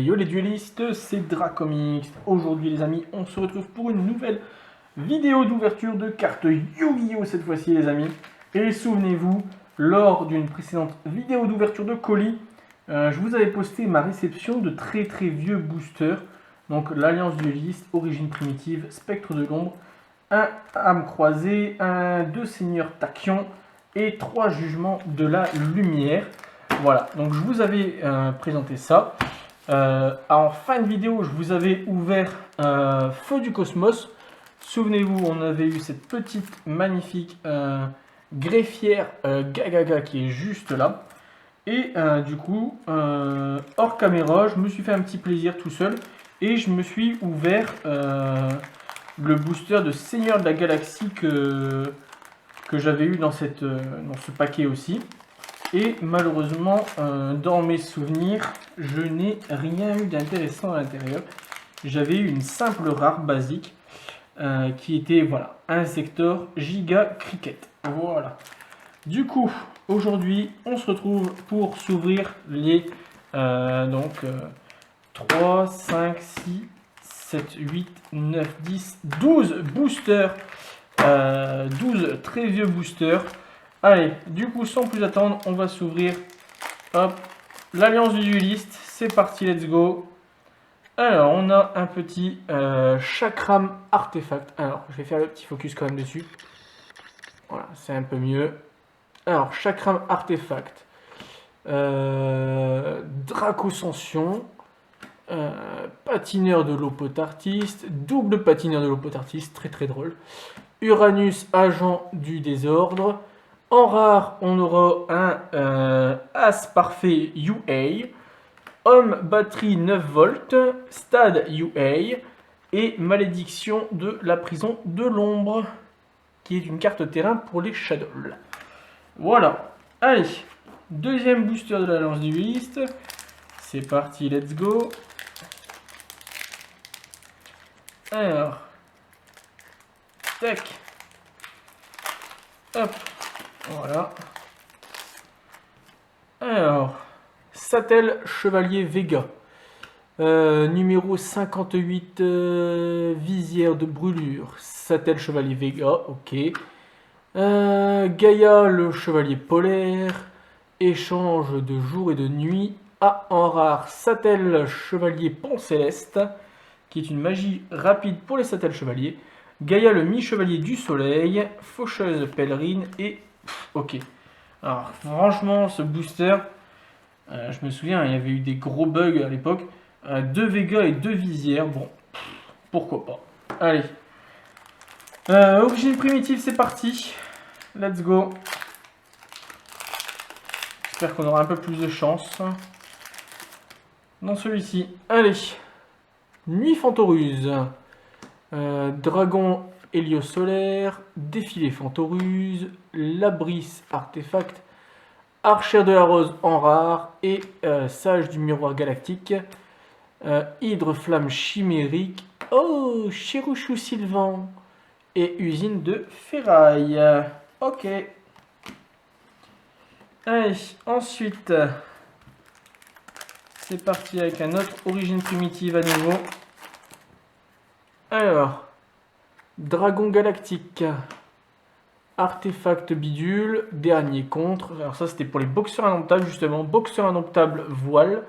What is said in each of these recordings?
Yo les duellistes, c'est Dracomix. Aujourd'hui les amis, on se retrouve pour une nouvelle vidéo d'ouverture de cartes Yu-Gi-Oh cette fois-ci les amis. Et souvenez-vous, lors d'une précédente vidéo d'ouverture de colis, je vous avais posté ma réception de très vieux boosters. Donc l'Alliance duelliste, Origine primitive, Spectre de l'ombre, un âme croisée, deux seigneurs tachyon et 3 jugements de la lumière. Voilà, donc je vous avais présenté ça. En fin de vidéo, je vous avais ouvert Feu du Cosmos. Souvenez-vous, on avait eu cette petite magnifique greffière Gagaga qui est juste là. Et du coup, hors caméra, je me suis fait un petit plaisir tout seul. Et je me suis ouvert le booster de Seigneur de la Galaxie que j'avais eu dans ce paquet aussi. Et malheureusement, dans mes souvenirs, je n'ai rien eu d'intéressant à l'intérieur. J'avais eu une simple rare basique qui était voilà, un secteur Giga Cricket. Voilà. Du coup, aujourd'hui, on se retrouve pour s'ouvrir les 3, 5, 6, 7, 8, 9, 10, 12 boosters. 12 très vieux boosters. Allez, du coup, sans plus attendre, on va s'ouvrir. Hop, l'Alliance du dueliste. C'est parti, let's go. Alors, on a un petit Chakram Artefact. Alors, je vais faire le petit focus quand même dessus. Voilà, c'est un peu mieux. Alors, Chakram Artefact. Dracoscension. Patineur de l'Opotartiste. Double patineur de l'Opotartiste. Très drôle. Uranus, agent du désordre. En rare, on aura un As parfait UA, Homme batterie 9 volts, Stade UA et Malédiction de la prison de l'ombre, qui est une carte terrain pour les Shadows. Voilà. Allez, deuxième booster de l'Alliance du dueliste. C'est parti, let's go. Alors, tac. Hop. Voilà. Alors, Sattel Chevalier Vega. Numéro 58, visière de brûlure. Sattel Chevalier Vega, ok. Gaïa le Chevalier Polaire. Échange de jour et de nuit. En rare, Sattel Chevalier Pont Céleste, qui est une magie rapide pour les Sattel Chevaliers. Gaïa le mi-chevalier du soleil. Faucheuse pèlerine et... ok. Alors franchement, ce booster, je me souviens, il y avait eu des gros bugs à l'époque. 2 Vega et 2 visières, bon, pourquoi pas. Allez. Origine primitive, c'est parti. Let's go. J'espère qu'on aura un peu plus de chance dans celui-ci. Allez. Nuit Fantoruse. Dragon héliosolaire, défilé Fantoruse, Labris artefact, Archère de la Rose en rare et Sage du miroir galactique, Hydre flamme chimérique, oh Chirouchou Sylvan et usine de ferraille. Ok. Allez, ensuite, c'est parti avec un autre origine primitive à nouveau. Alors, Dragon galactique, artefact bidule, dernier contre. Alors ça c'était pour les boxeurs indomptables justement, boxeur indomptable voile.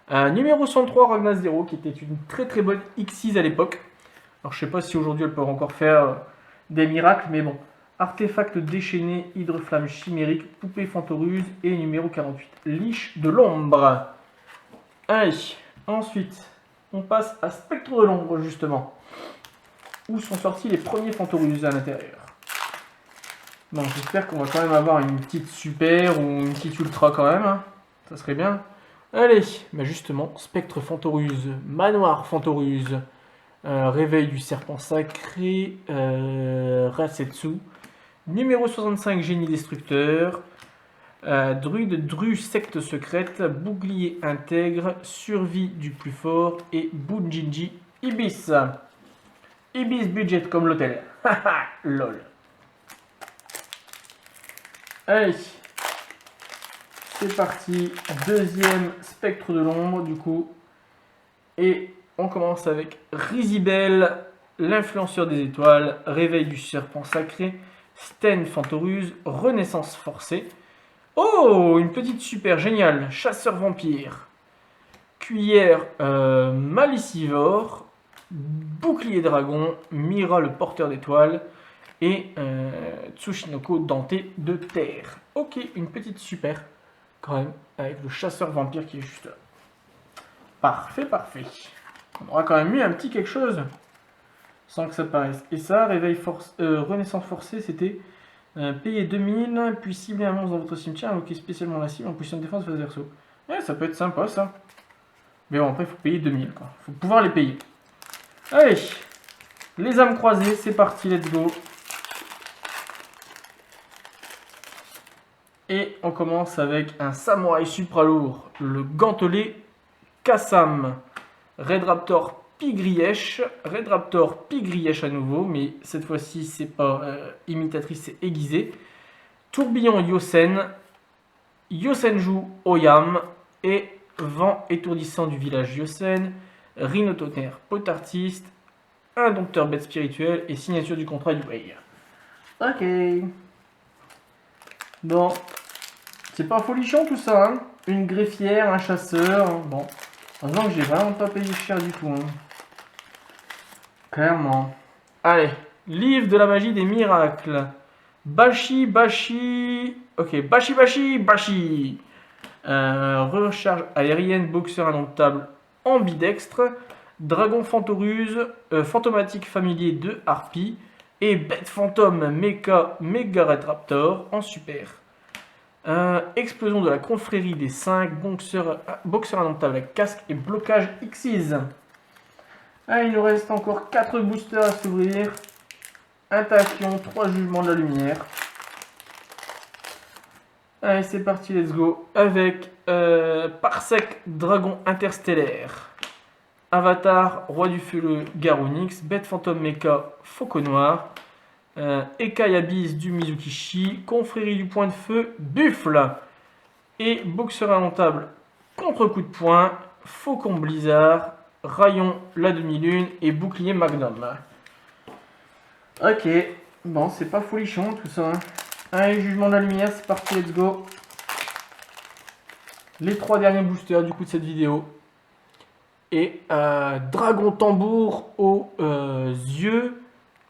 Numéro 103 Ragnar Zero qui était une très bonne X6 à l'époque. Alors je sais pas si aujourd'hui elle peut encore faire des miracles, mais bon. Artefact déchaîné, hydre flamme chimérique, poupée fantoruse et numéro 48 Liche de l'ombre. Allez, ensuite on passe à Spectre de l'ombre justement, où sont sortis les premiers Fantorus à l'intérieur. Bon, j'espère qu'on va quand même avoir une petite super ou une petite ultra quand même. Hein. Ça serait bien. Allez, bah justement, Spectre Fantoruse, Manoir Fantoruse, Réveil du Serpent Sacré, Rasetsu, numéro 65 Génie Destructeur, Druide Dru Secte Secrète, Bouclier Intègre, Survie du plus fort et Bunjinji Ibis. Ibis budget comme l'hôtel. Haha, lol. Allez. C'est parti. Deuxième Spectre de l'ombre, du coup. Et on commence avec Rizibel, l'influenceur des étoiles, réveil du serpent sacré, Sten Fantoruse, renaissance forcée. Oh, une petite super géniale, chasseur vampire. Cuillère malicivore, bouclier dragon, Mira le porteur d'étoiles et Tsushinoko denté de terre. Ok, une petite super quand même avec le chasseur vampire qui est juste là. Parfait, parfait. On aura quand même eu un petit quelque chose sans que ça paraisse. Et ça, renaissance forcée, c'était payer 2000, puis cibler un monstre dans votre cimetière, invoquer spécialement la cible en position de défense face verso. Ouais, ça peut être sympa ça. Mais bon, après, il faut payer 2000, quoi. Il faut pouvoir les payer. Allez, les âmes croisées, c'est parti, let's go. Et on commence avec un samouraï supra lourd, le gantelet Kassam. Red Raptor Pigrièche à nouveau, mais cette fois-ci, c'est pas imitatrice, c'est aiguisé. Tourbillon Yosen, Yosenju Oyam et vent étourdissant du village Yosen, rhinotonnerre potartiste, indompteur bête spirituelle et signature du contrat du Wei. Ok. Bon. C'est pas folichon tout ça, hein. Une greffière, un chasseur, bon. Heureusement que j'ai vraiment pas payé cher du tout, hein. Clairement. Allez. Livre de la magie des miracles. Bashi. Ok, Bashi. Recharge aérienne, boxeur indomptable, ambidextre, dragon fantomatique familier de harpie et bête fantôme méga Red Raptor en super. Explosion de la confrérie des 5, boxeur indomptable avec casque et blocage Xyz. Ah, il nous reste encore 4 boosters à s'ouvrir. Un tachyon, 3 jugements de la lumière. Allez, c'est parti, let's go. Avec Parsec, dragon interstellaire. Avatar, roi du feu, le Garonix. Bête fantôme mecha, Faucon noir. Ekai Abyss du Mizukishi. Confrérie du point de feu, Buffle. Et boxeur indomptable, contre-coup de poing. Faucon blizzard. Rayon, la demi-lune. Et bouclier magnum. Ok, bon, c'est pas folichon tout ça, hein. Allez, jugement de la lumière, c'est parti, let's go. Les 3 derniers boosters du coup de cette vidéo. Et dragon tambour aux yeux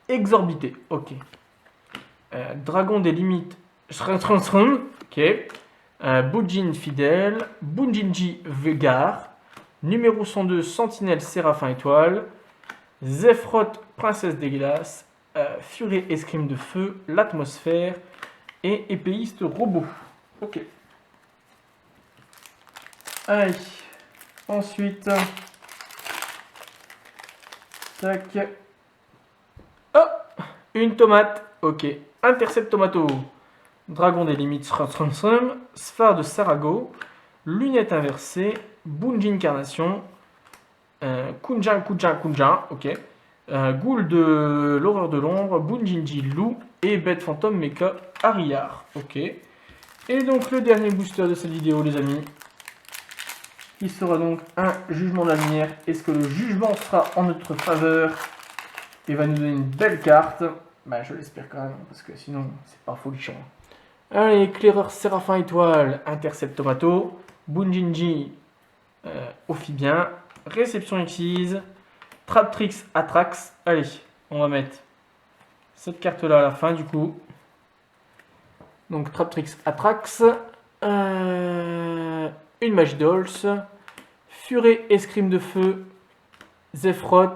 exorbités. Ok. Dragon des limites. Ok. Bujin fidèle. Bunjinji Vegar. Numéro 102 Sentinelle Séraphin étoile. Zephrot princesse des glaces. Furet escrime de feu. L'atmosphère. Et épéiste robot. Ok. Allez. Ensuite. Tac. Oh, une tomate. Ok. Intercept tomato. Dragon des limites. Sphare de Sarago. Lunette inversée. Bunjin incarnation. Kunjan. Ok. Ghoul de l'horreur de l'ombre. Bunjinji loup. Et bête fantôme mecha Ariar. Ok. Et donc le dernier booster de cette vidéo, les amis, qui sera donc un jugement de la lumière. Est-ce que le jugement sera en notre faveur et va nous donner une belle carte? Bah je l'espère quand même, parce que sinon c'est pas folichon. Allez, éclaireur Séraphin étoile, Intercept tomato, Bunjinji Ophibien, réception Xyz, Traptrix Atrax. Allez, on va mettre cette carte là à la fin du coup. Donc Traptrix Atrax, une magie Dolls, Furet escrime de feu, Zephrot,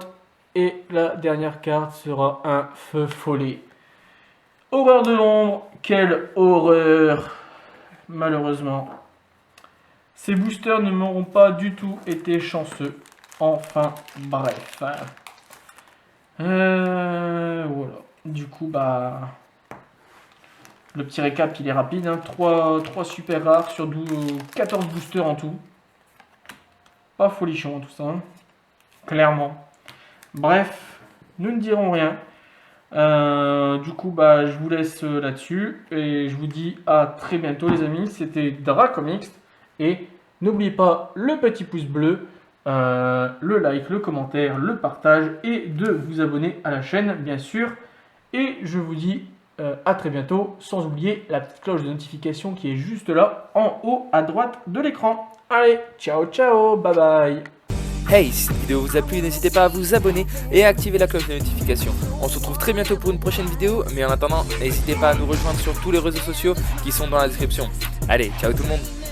et la dernière carte sera un feu follet. Horreur de l'ombre, quelle horreur! Malheureusement, ces boosters ne m'auront pas du tout été chanceux. Enfin, bref. Voilà. Du coup, bah... Le petit récap, il est rapide. Hein. 3 super rares sur 14 boosters en tout. Pas folichon tout ça. Hein. Clairement. Bref, nous ne dirons rien. Du coup, bah, je vous laisse là-dessus. Et je vous dis à très bientôt les amis. C'était Dracomics. Et n'oubliez pas le petit pouce bleu le like, le commentaire, le partage et de vous abonner à la chaîne bien sûr. Et je vous dis à très bientôt, sans oublier la petite cloche de notification qui est juste là en haut à droite de l'écran. Allez, ciao ciao, bye bye. Hey, si cette vidéo vous a plu, n'hésitez pas à vous abonner et à activer la cloche de notification. On se retrouve très bientôt pour une prochaine vidéo, mais en attendant, n'hésitez pas à nous rejoindre sur tous les réseaux sociaux qui sont dans la description. Allez, ciao tout le monde.